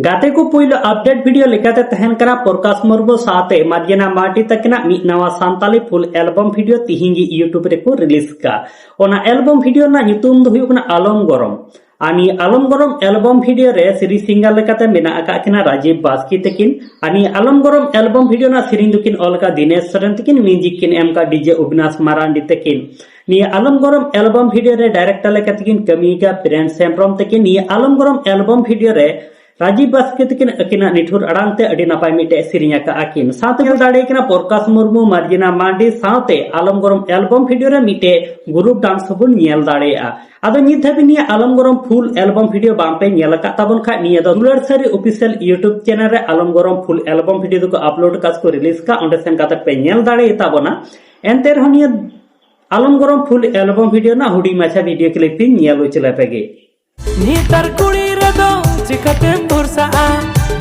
गाते को पहिलो अपडेट वीडियो लेकाते तहन कना प्रकाश मुर्मू साथे मार्जना मार्टी तकना मिद नवा सान्ताली फुल एल्बम वीडियो तिहिंगी यूट्यूब रे को रिलीज का ओना एल्बम वीडियो ना nyutum do huyuk na आलम गरम ani आलम गरम एल्बम वीडियो रे सिरी सिंगर लेकाते मेना आका किना राजीव बास्की तकिन ani आलम गरम एल्बम वीडियो ना सिरिन दुकिन अलका दिनेश सरन तकिन म्यूजिक किन एम का डीजे अविनाश मारांडी तकिन नि आलम गरम एल्बम वीडियो रे डायरेक्टर लेकाते किन कमीगा प्रेंस सेम्प्रम तकिन नि आलम गरम एल्बम वीडियो रे राजीव बास्के तकिन अकिना निठुर अड़ांगते अडी नापाय मिटे सिरिंग का आकिन साथे दाड़े किना प्रकाश मुर्मू मार्जना मांडी साथे आलम गरम एल्बम वीडियो रे मिटे ग्रुप डांस बन नेल दाड़ेया आदो नित धाबि निया आलम गरम फुल एल्बम वीडियो बामपे नेल का ताबन खा निया द दुलार सारी ऑफिशियल यूट्यूब चैनल रे आलम गरम फुल एल्बम वीडियो को अपलोड कास को रिलीज का ओंडे सेन काते पे नेल दाड़े ताबना एंते रह निया आलम गरम फुल एल्बम वीडियो ना हुडी माछा वीडियो क्लिप नेल चला पेगे नीतर कुड़ी रदो चिकते भरसा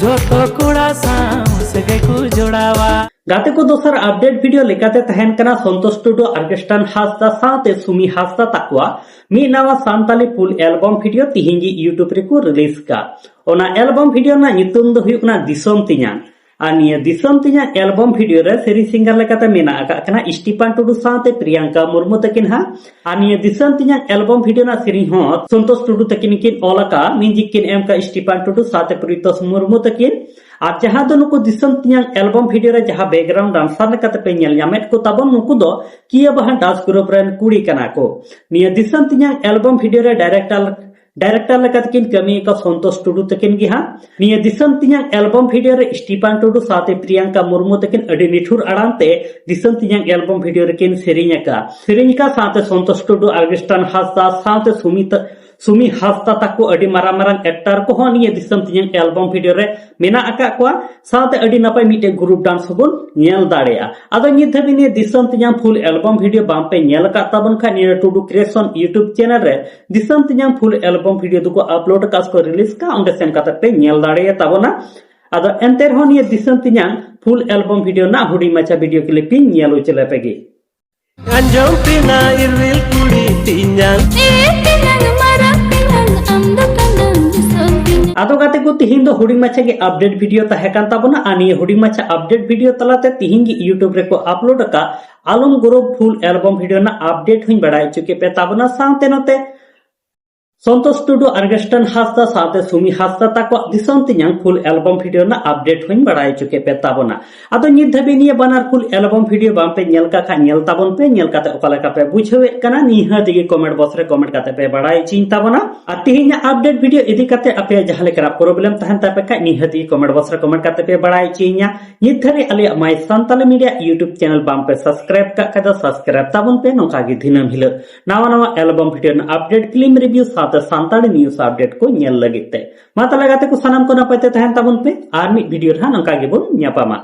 जोतो कुड़ा साव सगे को जोड़ावा गाते को दोसर अपडेट वीडियो लेकाते तहन कना संतोष टुडू अर्केस्ट्रान हासदा साथे सुमी हासदा ताकवा मी नवा सान्ताली फुल एल्बम वीडियो तिहिंगी यूट्यूब रे को रिलीज का ओना एल्बम वीडियो ना nyutum do huyuk na दिसोम तिnya आनिया दिसोम तिnya एल्बम वीडियो रे सिरी सिंगर लेकाते मेना आका कना स्टीफन टुडू साथे प्रियंका मुर्मू तकिन हा आनिया दिसोम तिnya एल्बम वीडियो ना सिरी हो संतोष टुडू तकिन किन ओलका म्यूजिक किन एम का स्टीफन टुडू साथे प्रीतोष मुर्मू तकिन और जहां दो नुको दिसोम तिnya एल्बम वीडियो रे जहां बैकग्राउंड डांसर लेकाते पे नेल यामेट को तबन नुको दो किया बहा डांस ग्रुप रेन कुड़ी कना को निया दिसोम तिnya एल्बम वीडियो रे डायरेक्टर लेकातकिन कमी का संतोष टुडू तकिन गी हा निया दिसम तिnya एल्बम वीडियो रे स्टीफन टुडू साथे प्रियंका मुर्मू तकिन अडी निठुर अड़ांते दिसम तिnya एल्बम वीडियो रे किन सेरिंग का साथे संतोष टुडू अर्केस्ट्रान हासदा साथे सुमी हासदा ताको अडी मारांग एक्टर को हो निया दिसम तिnya एल्बम वीडियो रे मेना आका को साथे अडी नापाय मिटे ग्रुप डांस बन नेल दाड़ेया आदो नित धाबि निया दिसम तिnya फुल एल्बम वीडियो बामपे नेल का ताबन खा निया टुडू क्रिएशन यूट्यूब चैनल रे दिसम तिnya फुल एल्बम वीडियो दुको अपलोड कास को रिलीज का ओंडे सेन काते पे नेल दाड़ेया ताबना आदो एंतेर हो निया दिसम तिnya फुल एल्बम वीडियो ना हुडी माचा वीडियो क्लिप नेल चले पेगे अंजम पिना इरविल कुड़ी तिnya आदो गाते को तिहिं दो हुडी माछा के अपडेट वीडियो तहेकान ताबना आनी हुडी माछा अपडेट वीडियो तलाते तिहिं की यूट्यूब रे को अपलोड का आलम गरम फुल एल्बम वीडियो ना अपडेट हुई बढ़ाई चुके पे ताबना साथे नते संतोष टुडू अर्केस्ट्रान हासदा साथे सुमी हासदा ताको दिसम तिnya फुल एल्बम वीडियो ना अपडेट हुई बढ़ाई चुके पे ताबना आदो नित धाबि निया बानार फुल एल्बम वीडियो बाम पे नेल का खा नेल ताबन पे नेल काते ओकाला का पे बुझेवे कना निहा दिगे कमेंट बॉक्स रे कमेंट काते पे बढ़ाई चिन ताबना आ तिहिं अपडेट वीडियो इदी काते अपे जहाले करा प्रॉब्लम तहन तापे का निहा दिगे कमेंट बॉक्स रे कमेंट काते पे बढ़ाई चिन्या नित धाबि आले माय सान्ताली मीडिया यूट्यूब चैनल बाम पे सब्सक्राइब का कदा सब्सक्राइब ताबन पे नोका गी दिनम हिलो नवा एल्बम वीडियो ना अपडेट फिल्म रिव्यू साथे सान्ताली न्यूज अपडेट को नेल लगिते माता लगाते को सनम को नपायते तहन ताबन पे आर मी वीडियो रहा नंका गे बोन न्यापामा।